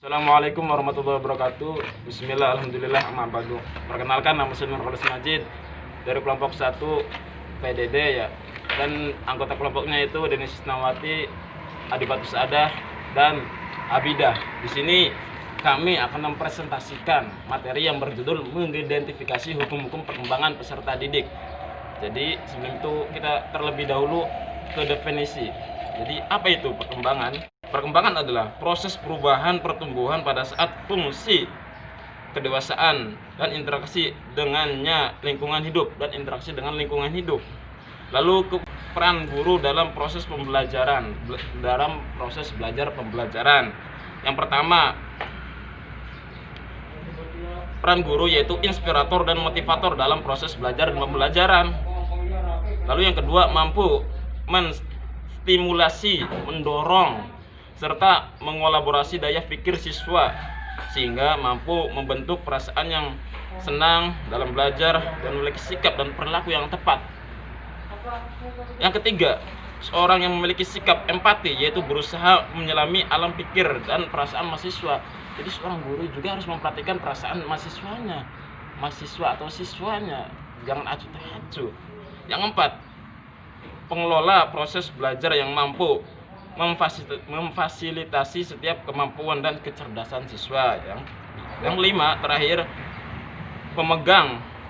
Assalamualaikum warahmatullahi wabarakatuh. Bismillah, alhamdulillah, amma ba'du. Perkenalkan, nama saya Nurholis Majid dari kelompok 1 PDD ya. Dan anggota kelompoknya itu Denis Isnawati, Adi Batu Saadah, dan Abidah. Di sini kami akan mempresentasikan materi yang berjudul mengidentifikasi hukum-hukum perkembangan peserta didik. Jadi sebelum itu kita terlebih dahulu ke definisi. Jadi apa itu perkembangan? Perkembangan adalah proses perubahan pertumbuhan pada saat fungsi kedewasaan dan interaksi dengannya lingkungan hidup dan interaksi dengan lingkungan hidup. Lalu peran guru dalam proses pembelajaran, dalam proses belajar pembelajaran. Yang pertama, peran guru yaitu inspirator dan motivator dalam proses belajar dan pembelajaran. Lalu yang kedua, mampu menstimulasi, mendorong serta mengolaborasi daya pikir siswa sehingga mampu membentuk perasaan yang senang dalam belajar dan memiliki sikap dan perilaku yang tepat. Yang ketiga, seorang yang memiliki sikap empati yaitu berusaha menyelami alam pikir dan perasaan mahasiswa. Jadi seorang guru juga harus memperhatikan perasaan mahasiswa atau siswanya, jangan acuh tak acuh. Yang keempat, pengelola proses belajar yang mampu memfasilitasi setiap kemampuan dan kecerdasan siswa. Yang kelima, terakhir,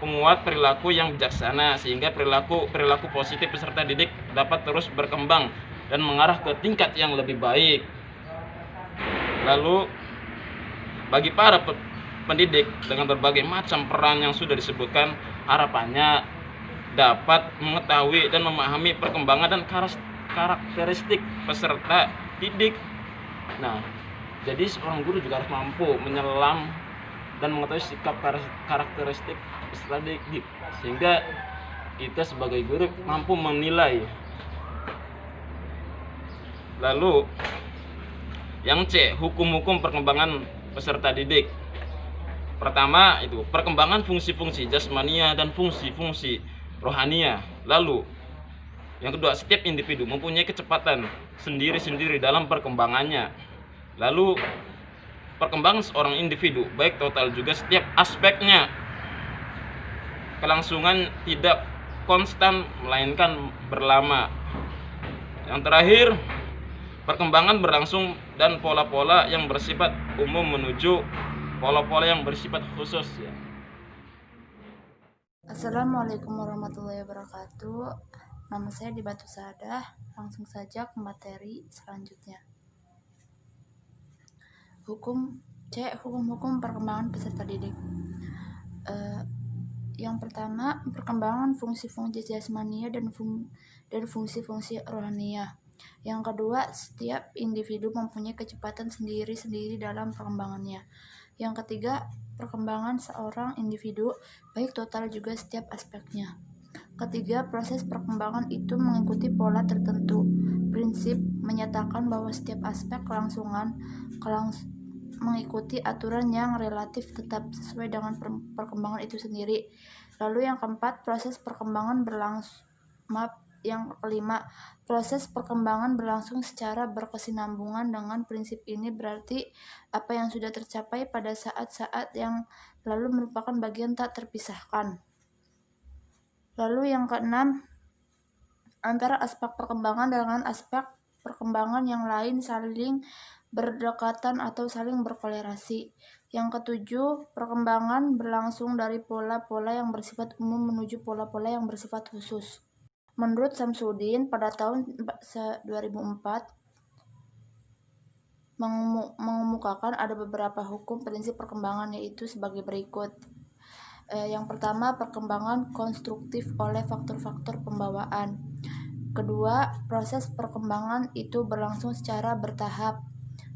penguat perilaku yang bijaksana sehingga perilaku positif peserta didik dapat terus berkembang dan mengarah ke tingkat yang lebih baik. Lalu bagi para pendidik dengan berbagai macam peran yang sudah disebutkan, harapannya dapat mengetahui dan memahami perkembangan dan karakteristik peserta didik. Nah, jadi seorang guru juga harus mampu menyelam dan mengetahui sikap karakteristik peserta didik sehingga kita sebagai guru mampu menilai. Lalu yang C, hukum-hukum perkembangan peserta didik. Pertama itu perkembangan fungsi-fungsi jasmania dan fungsi-fungsi rohania. Lalu yang kedua, setiap individu mempunyai kecepatan sendiri-sendiri dalam perkembangannya. Lalu perkembangan seorang individu baik total juga setiap aspeknya. Kelangsungan tidak konstan melainkan berlama. Yang terakhir, perkembangan berlangsung dan pola-pola yang bersifat umum menuju pola-pola yang bersifat khusus ya. Assalamualaikum warahmatullahi wabarakatuh. Nama saya Adi Batu Saadah. Langsung saja ke materi selanjutnya. Hukum-hukum perkembangan peserta didik. Yang pertama, perkembangan fungsi-fungsi jasmania dan fungsi-fungsi rohania. Yang kedua, setiap individu mempunyai kecepatan sendiri-sendiri dalam perkembangannya. Yang ketiga, perkembangan seorang individu baik total juga setiap aspeknya. Ketiga, proses perkembangan itu mengikuti pola tertentu. Prinsip menyatakan bahwa setiap aspek kelangsungan mengikuti aturan yang relatif tetap sesuai dengan perkembangan itu sendiri. Lalu yang keempat, yang kelima, proses perkembangan berlangsung secara berkesinambungan. Dengan prinsip ini berarti apa yang sudah tercapai pada saat-saat yang lalu merupakan bagian tak terpisahkan. Lalu yang keenam, antara aspek perkembangan dengan aspek perkembangan yang lain saling berdekatan atau saling berkolerasi. Yang ketujuh, perkembangan berlangsung dari pola-pola yang bersifat umum menuju pola-pola yang bersifat khusus. Menurut Samsudin pada tahun 2004 mengemukakan ada beberapa hukum prinsip perkembangan, yaitu sebagai berikut. Yang pertama, perkembangan konstruktif oleh faktor-faktor pembawaan. Kedua, proses perkembangan itu berlangsung secara bertahap.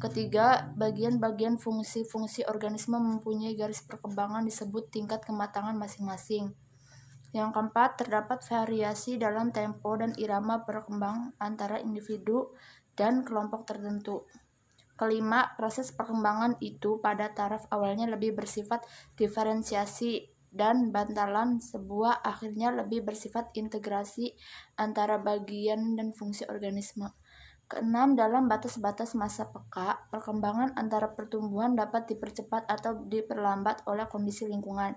Ketiga, bagian-bagian fungsi-fungsi organisme mempunyai garis perkembangan disebut tingkat kematangan masing-masing. Yang keempat, terdapat variasi dalam tempo dan irama berkembang antara individu dan kelompok tertentu. Kelima, proses perkembangan itu pada taraf awalnya lebih bersifat diferensiasi dan bantalan, sebuah akhirnya lebih bersifat integrasi antara bagian dan fungsi organisme. Keenam, dalam batas-batas masa peka, perkembangan antara pertumbuhan dapat dipercepat atau diperlambat oleh kondisi lingkungan.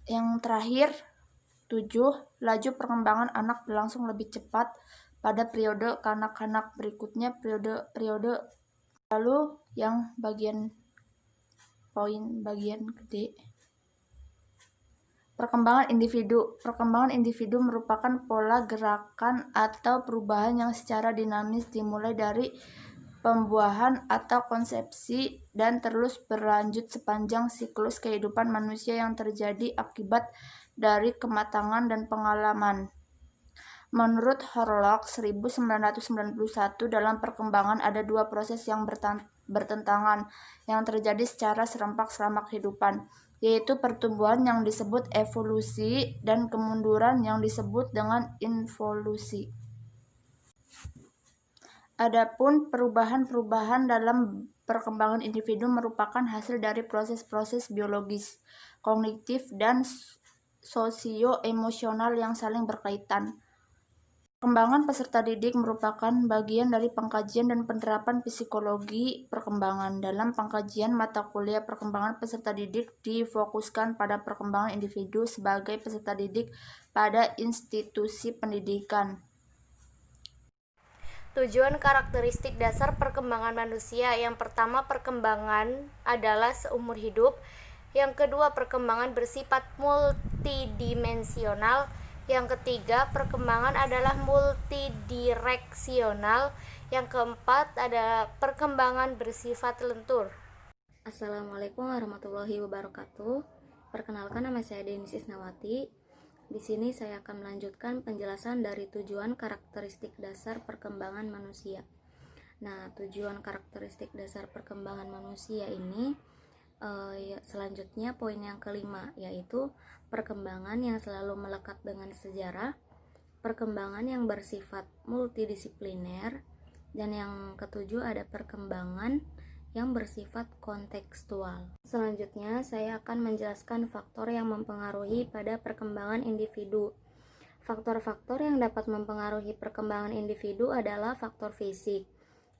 Yang terakhir, 7. Laju perkembangan anak berlangsung lebih cepat pada periode kanak-kanak berikutnya periode. Lalu yang bagian gede. Perkembangan individu. Perkembangan individu merupakan pola gerakan atau perubahan yang secara dinamis dimulai dari pembuahan atau konsepsi dan terus berlanjut sepanjang siklus kehidupan manusia yang terjadi akibat dari kematangan dan pengalaman. Menurut Horlock 1991, dalam perkembangan ada dua proses yang bertentangan yang terjadi secara serempak selama kehidupan, yaitu pertumbuhan yang disebut evolusi dan kemunduran yang disebut dengan involusi. Adapun perubahan-perubahan dalam perkembangan individu merupakan hasil dari proses-proses biologis, kognitif, dan sosio-emosional yang saling berkaitan. Perkembangan peserta didik merupakan bagian dari pengkajian dan penerapan psikologi perkembangan. Dalam pengkajian mata kuliah perkembangan peserta didik difokuskan pada perkembangan individu sebagai peserta didik pada institusi pendidikan. Tujuan karakteristik dasar perkembangan manusia. Yang pertama, perkembangan adalah seumur hidup. Yang kedua, perkembangan bersifat multidimensional. Yang ketiga, perkembangan adalah multidireksional. Yang keempat, ada perkembangan bersifat lentur. Assalamualaikum warahmatullahi wabarakatuh. Perkenalkan, nama saya Denis Isnawati. Di sini saya akan melanjutkan penjelasan dari tujuan karakteristik dasar perkembangan manusia. Nah, tujuan karakteristik dasar perkembangan manusia ini selanjutnya poin yang kelima, yaitu perkembangan yang selalu melekat dengan sejarah, perkembangan yang bersifat multidisipliner, dan yang ketujuh ada perkembangan yang bersifat kontekstual. Selanjutnya saya akan menjelaskan faktor yang mempengaruhi pada perkembangan individu. Faktor-faktor yang dapat mempengaruhi perkembangan individu adalah faktor fisik.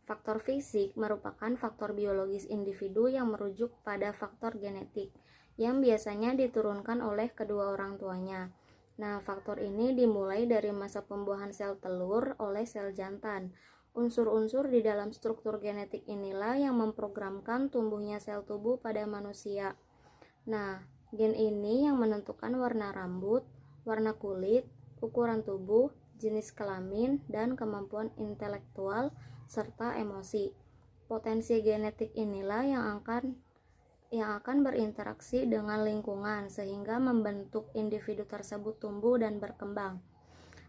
Faktor fisik merupakan faktor biologis individu yang merujuk pada faktor genetik yang biasanya diturunkan oleh kedua orang tuanya. Nah, faktor ini dimulai dari masa pembuahan sel telur oleh sel jantan. Unsur-unsur di dalam struktur genetik inilah yang memprogramkan tumbuhnya sel tubuh pada manusia. Nah, gen ini yang menentukan warna rambut, warna kulit, ukuran tubuh, jenis kelamin, dan kemampuan intelektual serta emosi. Potensi genetik inilah yang akan berinteraksi dengan lingkungan sehingga membentuk individu tersebut tumbuh dan berkembang.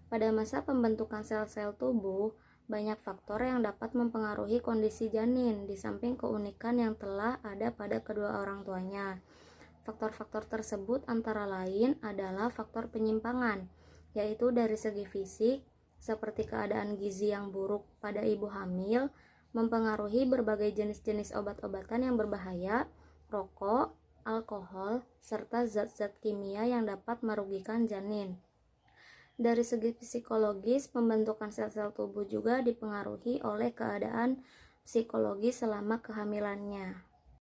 Pada masa pembentukan sel-sel tubuh, banyak faktor yang dapat mempengaruhi kondisi janin di samping keunikan yang telah ada pada kedua orang tuanya. Faktor-faktor tersebut antara lain adalah faktor penyimpangan, yaitu dari segi fisik, seperti keadaan gizi yang buruk pada ibu hamil, mempengaruhi berbagai jenis-jenis obat-obatan yang berbahaya, rokok, alkohol, serta zat-zat kimia yang dapat merugikan janin. Dari segi psikologis, pembentukan sel-sel tubuh juga dipengaruhi oleh keadaan psikologis selama kehamilannya.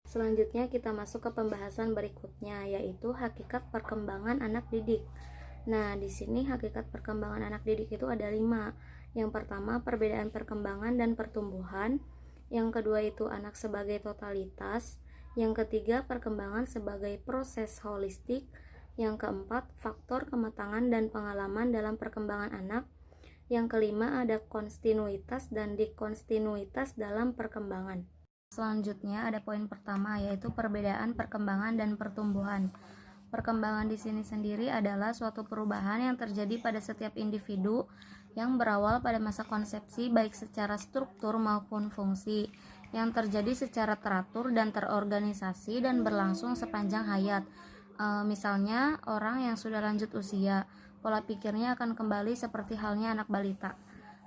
Selanjutnya kita masuk ke pembahasan berikutnya, yaitu hakikat perkembangan anak didik. Nah, di sini hakikat perkembangan anak didik itu ada 5. Yang pertama, perbedaan perkembangan dan pertumbuhan. Yang kedua itu anak sebagai totalitas. Yang ketiga, perkembangan sebagai proses holistik. Yang keempat, faktor kematangan dan pengalaman dalam perkembangan anak. Yang kelima, ada kontinuitas dan diskontinuitas dalam perkembangan. Selanjutnya ada poin pertama, yaitu perbedaan perkembangan dan pertumbuhan. Perkembangan di sini sendiri adalah suatu perubahan yang terjadi pada setiap individu yang berawal pada masa konsepsi baik secara struktur maupun fungsi, yang terjadi secara teratur dan terorganisasi dan berlangsung sepanjang hayat. Misalnya orang yang sudah lanjut usia, pola pikirnya akan kembali seperti halnya anak balita.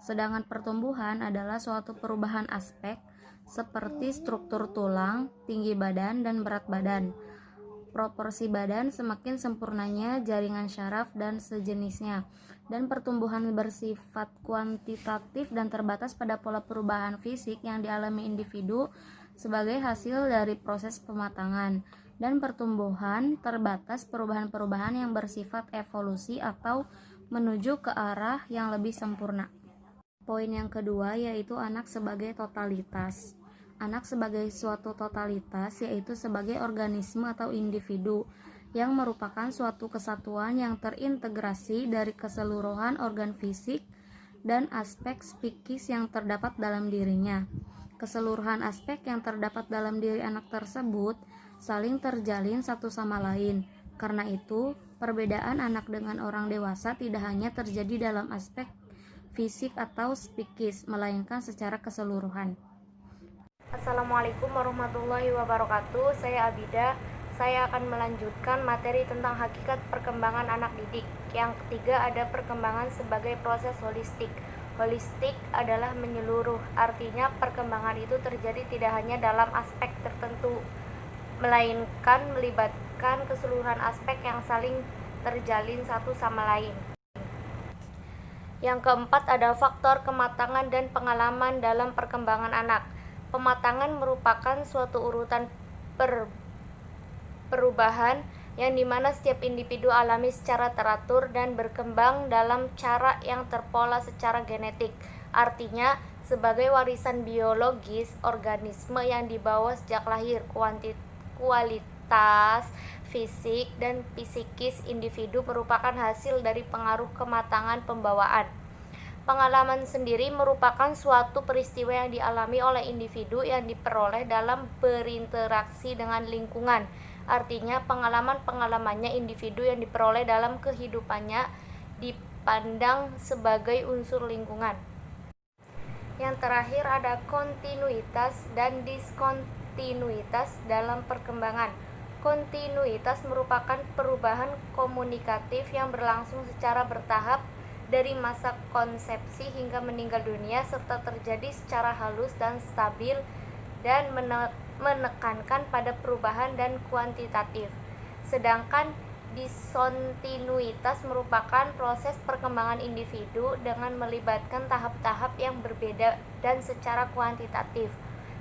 Sedangkan pertumbuhan adalah suatu perubahan aspek seperti struktur tulang, tinggi badan, dan berat badan. proporsi badan, semakin sempurnanya jaringan syaraf dan sejenisnya, dan pertumbuhan bersifat kuantitatif dan terbatas pada pola perubahan fisik yang dialami individu sebagai hasil dari proses pematangan, dan pertumbuhan terbatas perubahan-perubahan yang bersifat evolusi atau menuju ke arah yang lebih sempurna. Poin yang kedua yaitu anak sebagai totalitas. Anak sebagai suatu totalitas yaitu sebagai organisme atau individu yang merupakan suatu kesatuan yang terintegrasi dari keseluruhan organ fisik dan aspek psikis yang terdapat dalam dirinya. Keseluruhan aspek yang terdapat dalam diri anak tersebut saling terjalin satu sama lain. Karena itu, perbedaan anak dengan orang dewasa tidak hanya terjadi dalam aspek fisik atau psikis, melainkan secara keseluruhan. Assalamualaikum warahmatullahi wabarakatuh. Saya Abida. Saya akan melanjutkan materi tentang hakikat perkembangan anak didik. Yang ketiga ada perkembangan sebagai proses holistik. Holistik adalah menyeluruh. Artinya perkembangan itu terjadi tidak hanya dalam aspek tertentu, melainkan melibatkan keseluruhan aspek yang saling terjalin satu sama lain. Yang keempat ada faktor kematangan dan pengalaman dalam perkembangan anak. Pematangan merupakan suatu urutan perubahan yang dimana setiap individu alami secara teratur dan berkembang dalam cara yang terpola secara genetik. Artinya, sebagai warisan biologis, organisme yang dibawa sejak lahir, kualitas fisik dan psikis individu merupakan hasil dari pengaruh kematangan pembawaan. Pengalaman sendiri merupakan suatu peristiwa yang dialami oleh individu yang diperoleh dalam berinteraksi dengan lingkungan. Artinya, pengalaman-pengalamannya individu yang diperoleh dalam kehidupannya dipandang sebagai unsur lingkungan. Yang terakhir ada kontinuitas dan diskontinuitas dalam perkembangan. Kontinuitas merupakan perubahan komunikatif yang berlangsung secara bertahap dari masa konsepsi hingga meninggal dunia serta terjadi secara halus dan stabil dan menekankan pada perubahan dan kuantitatif. Sedangkan diskontinuitas merupakan proses perkembangan individu dengan melibatkan tahap-tahap yang berbeda dan secara kuantitatif.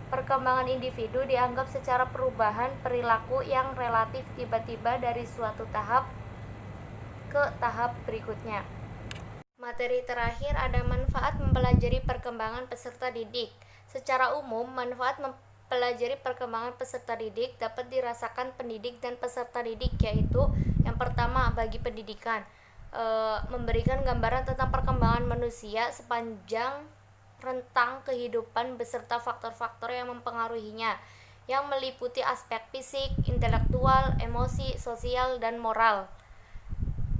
Perkembangan individu dianggap secara perubahan perilaku yang relatif tiba-tiba dari suatu tahap ke tahap berikutnya. Materi terakhir ada manfaat mempelajari perkembangan peserta didik. Secara umum, manfaat mempelajari perkembangan peserta didik dapat dirasakan pendidik dan peserta didik, yaitu yang pertama bagi pendidikan, memberikan gambaran tentang perkembangan manusia sepanjang rentang kehidupan beserta faktor-faktor yang mempengaruhinya, yang meliputi aspek fisik, intelektual, emosi, sosial, dan moral.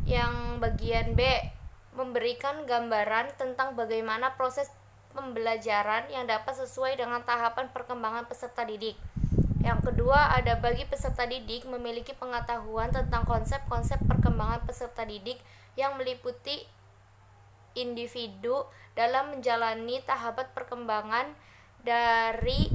Yang bagian B, memberikan gambaran tentang bagaimana proses pembelajaran yang dapat sesuai dengan tahapan perkembangan peserta didik. Yang kedua, ada bagi peserta didik memiliki pengetahuan tentang konsep-konsep perkembangan peserta didik yang meliputi individu dalam menjalani tahapan perkembangan dari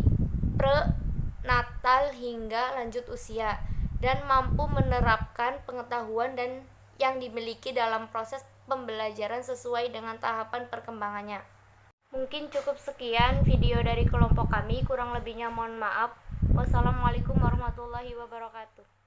prenatal hingga lanjut usia, dan mampu menerapkan pengetahuan dan yang dimiliki dalam proses pembelajaran sesuai dengan tahapan perkembangannya. Mungkin cukup sekian video dari kelompok kami, kurang lebihnya mohon maaf. Wassalamualaikum warahmatullahi wabarakatuh.